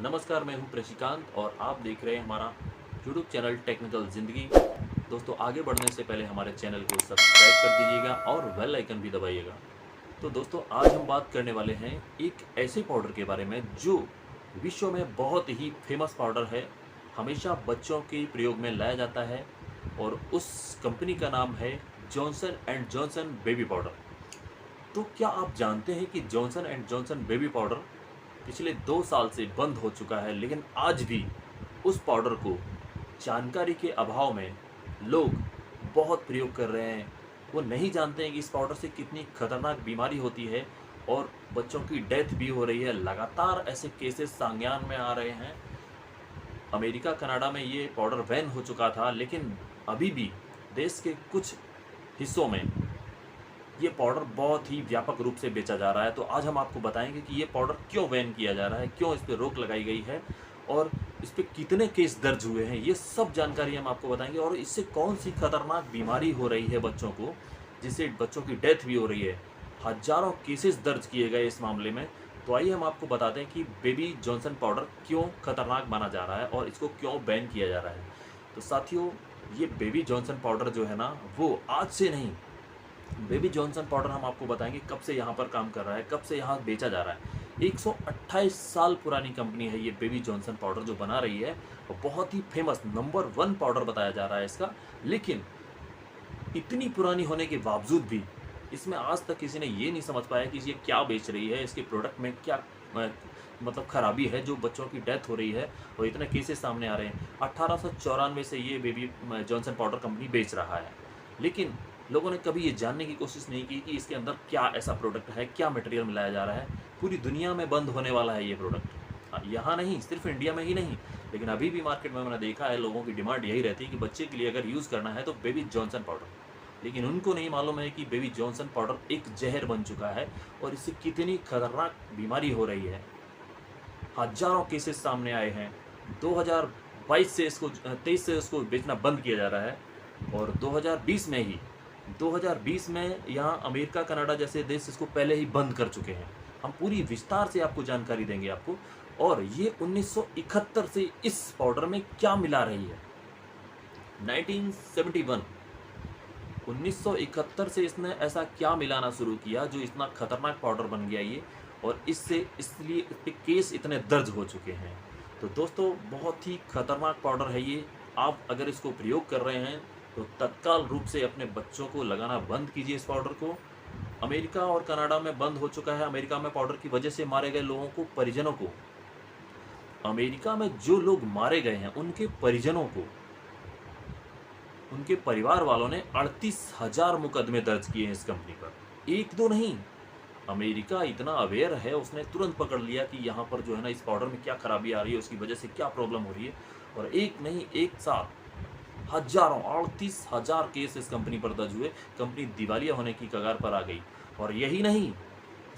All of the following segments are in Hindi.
नमस्कार, मैं हूं प्रशिकांत और आप देख रहे हैं हमारा यूट्यूब चैनल टेक्निकल ज़िंदगी। दोस्तों, आगे बढ़ने से पहले हमारे चैनल को सब्सक्राइब कर दीजिएगा और बेल आइकन भी दबाइएगा। तो दोस्तों, आज हम बात करने वाले हैं एक ऐसे पाउडर के बारे में जो विश्व में बहुत ही फेमस पाउडर है, हमेशा बच्चों के प्रयोग में लाया जाता है और उस कंपनी का नाम है Johnson and Johnson baby powder. तो क्या आप जानते हैं कि Johnson and Johnson baby powder पिछले 2 साल से बंद हो चुका है, लेकिन आज भी उस पाउडर को जानकारी के अभाव में लोग बहुत प्रयोग कर रहे हैं। वो नहीं जानते हैं कि इस पाउडर से कितनी खतरनाक बीमारी होती है और बच्चों की डेथ भी हो रही है। लगातार ऐसे केसेस संज्ञान में आ रहे हैं। अमेरिका, कनाडा में ये पाउडर बैन हो चुका था, लेकिन अभी भी देश के कुछ हिस्सों में ये पाउडर बहुत ही व्यापक रूप से बेचा जा रहा है। तो आज हम आपको बताएंगे कि ये पाउडर क्यों बैन किया जा रहा है, क्यों इस पर रोक लगाई गई है और इस पर कितने केस दर्ज हुए हैं। ये सब जानकारी हम आपको बताएंगे और इससे कौन सी खतरनाक बीमारी हो रही है बच्चों को, जिससे बच्चों की डेथ भी हो रही है। हजारों केसेस दर्ज किए गए इस मामले में। तो आइए हम आपको बताते हैं कि बेबी जॉनसन पाउडर क्यों खतरनाक माना जा रहा है और इसको क्यों बैन किया जा रहा है। तो साथियों, ये बेबी जॉनसन पाउडर जो है ना, वो आज से नहीं, बेबी जॉनसन पाउडर हम आपको बताएंगे कब से यहाँ पर काम कर रहा है, कब से यहाँ बेचा जा रहा है। 128 साल पुरानी कंपनी है ये बेबी जॉनसन पाउडर जो बना रही है, और बहुत ही फेमस नंबर 1 पाउडर बताया जा रहा है इसका। लेकिन इतनी पुरानी होने के बावजूद भी इसमें आज तक किसी ने ये नहीं समझ पाया कि ये क्या बेच रही है, इसके प्रोडक्ट में क्या मतलब खराबी है जो बच्चों की डेथ हो रही है और इतने केसेस सामने आ रहे हैं। 1894 से ये बेबी जॉनसन पाउडर कंपनी बेच रहा है, लेकिन लोगों ने कभी ये जानने की कोशिश नहीं की कि इसके अंदर क्या ऐसा प्रोडक्ट है, क्या मटेरियल मिलाया जा रहा है। पूरी दुनिया में बंद होने वाला है ये प्रोडक्ट, यहाँ नहीं, सिर्फ इंडिया में ही नहीं, लेकिन अभी भी मार्केट में मैंने देखा है लोगों की डिमांड यही रहती है कि बच्चे के लिए अगर यूज़ करना है तो बेबी जॉनसन पाउडर। लेकिन उनको नहीं मालूम है कि बेबी जॉनसन पाउडर एक जहर बन चुका है और इससे कितनी खतरनाक बीमारी हो रही है। हजारों केसेस सामने आए हैं। 2022 से इसको 23 से इसको बेचना बंद किया जा रहा है और 2020 में यहाँ अमेरिका, कनाडा जैसे देश इसको पहले ही बंद कर चुके हैं। हम पूरी विस्तार से आपको जानकारी देंगे आपको। और ये 1971 से इस पाउडर में क्या मिला रही है। 1971 से इसने ऐसा क्या मिलाना शुरू किया जो इतना खतरनाक पाउडर बन गया ये, और इसलिए इस पे केस इतने दर्ज हो चुके हैं। तो दोस्तों, बहुत ही खतरनाक पाउडर है ये। आप अगर इसको प्रयोग कर रहे हैं तो तत्काल रूप से अपने बच्चों को लगाना बंद कीजिए इस पाउडर को। अमेरिका और कनाडा में बंद हो चुका है। अमेरिका में पाउडर की वजह से मारे गए लोगों को, परिजनों को, अमेरिका में जो लोग मारे गए हैं उनके परिजनों को, उनके परिवार वालों ने 38,000 मुकदमे दर्ज किए हैं इस कंपनी पर। एक दो नहीं, अमेरिका इतना अवेयर है, उसने तुरंत पकड़ लिया कि यहाँ पर जो है ना, इस पाउडर में क्या खराबी आ रही है, उसकी वजह से क्या प्रॉब्लम हो रही है। और एक नहीं, एक साथ हजारों 38,000 केस इस कंपनी पर दर्ज हुए। कंपनी दिवालिया होने की कगार पर आ गई। और यही नहीं,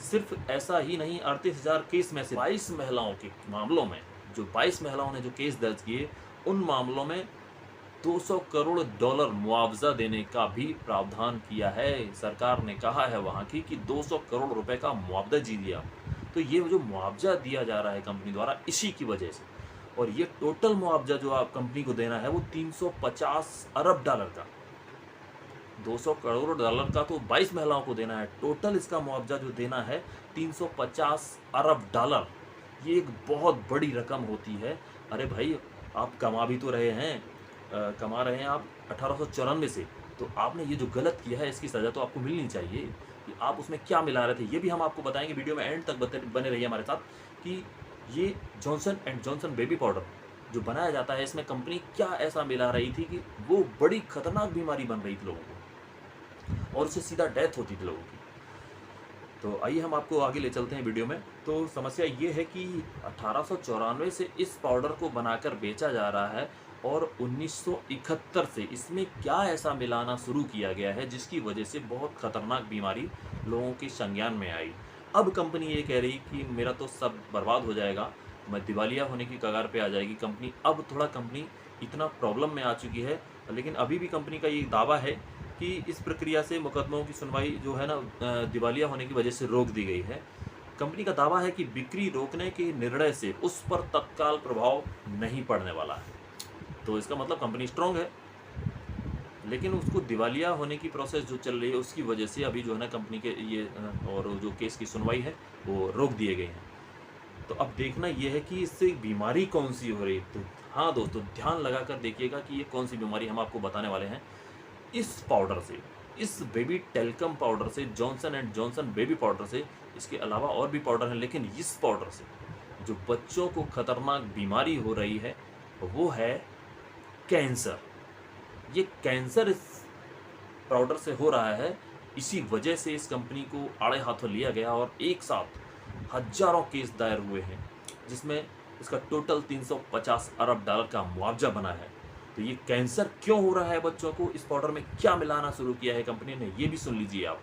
सिर्फ ऐसा ही नहीं, 38,000 केस में से 22 महिलाओं के मामलों में, जो 22 महिलाओं ने जो केस दर्ज किए, उन मामलों में $200 करोड़ मुआवजा देने का भी प्रावधान किया है। सरकार ने कहा है वहाँ की कि 200 करोड़ रुपए का मुआवजा दिया। तो ये जो मुआवजा दिया जा रहा है कंपनी द्वारा, इसी की वजह से। और ये टोटल मुआवजा जो आप कंपनी को देना है वो $350 अरब का। $200 करोड़ का तो 22 महिलाओं को देना है। टोटल इसका मुआवजा जो देना है $350 अरब। ये एक बहुत बड़ी रकम होती है। अरे भाई, आप कमा भी तो रहे हैं, कमा रहे हैं आप 1894 से, तो आपने ये जो गलत किया है इसकी सज़ा तो आपको मिलनी चाहिए। कि आप उसमें क्या मिला रहे थे ये भी हम आपको बताएंगे। वीडियो में एंड तक बने रहिए हमारे साथ कि ये Johnson and Johnson baby powder जो बनाया जाता है, इसमें कंपनी क्या ऐसा मिला रही थी कि वो बड़ी खतरनाक बीमारी बन रही थी लोगों को और उससे सीधा डेथ होती थी लोगों की। तो आइए हम आपको आगे ले चलते हैं वीडियो में। तो समस्या ये है कि 1894 से इस पाउडर को बनाकर बेचा जा रहा है और 1971 से इसमें क्या ऐसा मिलाना शुरू किया गया है जिसकी वजह से बहुत खतरनाक बीमारी लोगों के संज्ञान में आई। अब कंपनी ये कह रही कि मेरा तो सब बर्बाद हो जाएगा, मैं दिवालिया होने की कगार पे आ जाएगी कंपनी। अब थोड़ा कंपनी इतना प्रॉब्लम में आ चुकी है, लेकिन अभी भी कंपनी का ये दावा है कि इस प्रक्रिया से मुकदमों की सुनवाई जो है ना, दिवालिया होने की वजह से रोक दी गई है। कंपनी का दावा है कि बिक्री रोकने के निर्णय से उस पर तत्काल प्रभाव नहीं पड़ने वाला है। तो इसका मतलब कंपनी स्ट्रांग है, लेकिन उसको दिवालिया होने की प्रोसेस जो चल रही है उसकी वजह से अभी जो है ना कंपनी के ये और जो केस की सुनवाई है वो रोक दिए गए हैं। तो अब देखना ये है कि इससे बीमारी कौन सी हो रही है। तो हाँ दोस्तों, ध्यान लगा कर देखिएगा कि ये कौन सी बीमारी हम आपको बताने वाले हैं। इस पाउडर से, इस बेबी टेल्कम पाउडर से, Johnson and Johnson baby powder से, इसके अलावा और भी पाउडर हैं, लेकिन इस पाउडर से जो बच्चों को खतरनाक बीमारी हो रही है वो है कैंसर। ये कैंसर इस पाउडर से हो रहा है। इसी वजह से इस कंपनी को आड़े हाथों लिया गया और एक साथ हजारों केस दायर हुए हैं, जिसमें इसका टोटल 350 अरब डॉलर का मुआवजा बना है। तो ये कैंसर क्यों हो रहा है बच्चों को, इस पाउडर में क्या मिलाना शुरू किया है कंपनी ने, ये भी सुन लीजिए आप।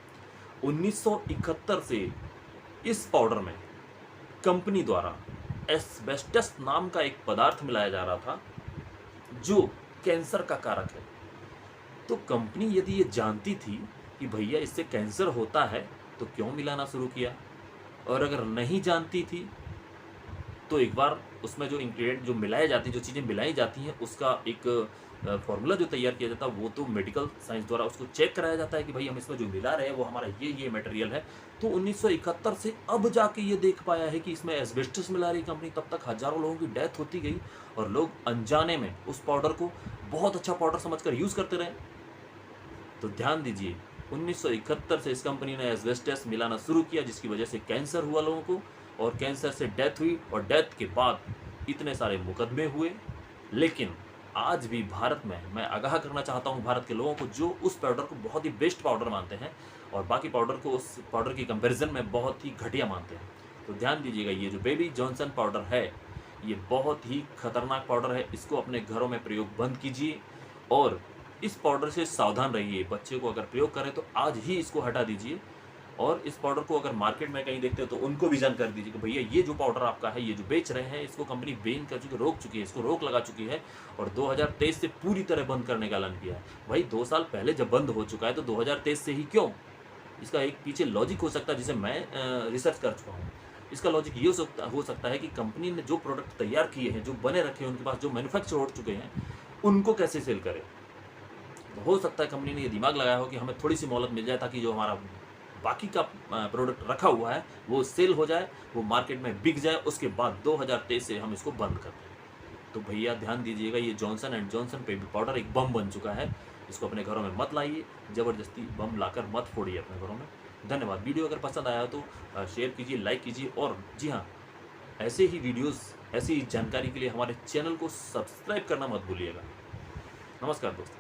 1971 से इस पाउडर में कंपनी द्वारा एस्बेस्टस नाम का एक पदार्थ मिलाया जा रहा था जो कैंसर का कारक है। तो कंपनी यदि ये जानती थी कि भैया इससे कैंसर होता है तो क्यों मिलाना शुरू किया, और अगर नहीं जानती थी तो एक बार उसमें जो इंग्रेडिएंट जो मिलाए जाते हैं, जो चीज़ें मिलाई जाती हैं, उसका एक फॉर्मूला जो तैयार किया जाता है वो तो मेडिकल साइंस द्वारा उसको चेक कराया जाता है कि भाई हम इसमें जो मिला रहे हैं वो हमारा ये मटेरियल है। तो 1971 से अब जाके ये देख पाया है कि इसमें एस्बेस्टस मिला रही कंपनी। तब तक हजारों लोगों की डेथ होती गई और लोग अनजाने में उस पाउडर को बहुत अच्छा पाउडर समझकर यूज़ करते रहे। तो ध्यान दीजिए, 1971 से इस कंपनी ने एस्बेस्टस मिलाना शुरू किया, जिसकी वजह से कैंसर हुआ लोगों को और कैंसर से डेथ हुई, और डेथ के बाद इतने सारे मुकदमे हुए। लेकिन आज भी भारत में मैं आगाह करना चाहता हूं भारत के लोगों को, जो उस पाउडर को बहुत ही बेस्ट पाउडर मानते हैं और बाकी पाउडर को उस पाउडर की कंपैरिजन में बहुत ही घटिया मानते हैं। तो ध्यान दीजिएगा, ये जो बेबी जॉनसन पाउडर है ये बहुत ही खतरनाक पाउडर है। इसको अपने घरों में प्रयोग बंद कीजिए और इस पाउडर से सावधान रहिए। बच्चे को अगर प्रयोग करें तो आज ही इसको हटा दीजिए, और इस पाउडर को अगर मार्केट में कहीं देखते हो तो उनको भी जानकारी दीजिए कि भैया ये जो पाउडर आपका है, ये जो बेच रहे हैं, इसको कंपनी बैन कर चुकी, रोक चुकी है, इसको रोक लगा चुकी है और 2023 से पूरी तरह बंद करने का ऐलान किया है। भाई 2 साल पहले जब बंद हो चुका है तो 2023 से ही क्यों? इसका एक पीछे लॉजिक हो सकता है जिसे मैं रिसर्च कर चुका हूँ। इसका लॉजिक ये हो सकता है कि कंपनी ने जो प्रोडक्ट तैयार किए हैं, जो बने रखे हैं उनके पास, जो मैन्युफैक्चर हो चुके हैं, उनको कैसे सेल करें। तो हो सकता है कंपनी ने ये दिमाग लगाया हो कि हमें थोड़ी सी मोहलत मिल जाए ताकि जो हमारा बाकी का प्रोडक्ट रखा हुआ है वो सेल हो जाए, वो मार्केट में बिक जाए, उसके बाद 2023 से हम इसको बंद कर दें। तो भैया ध्यान दीजिएगा, ये Johnson and Johnson baby powder एक बम बन चुका है। इसको अपने घरों में मत लाइए, ज़बरदस्ती बम लाकर मत फोड़िए अपने घरों में। धन्यवाद। वीडियो अगर पसंद आया तो शेयर कीजिए, लाइक कीजिए, और जी हाँ, ऐसे ही वीडियोज़, ऐसी जानकारी के लिए हमारे चैनल को सब्सक्राइब करना मत भूलिएगा। नमस्कार दोस्तों।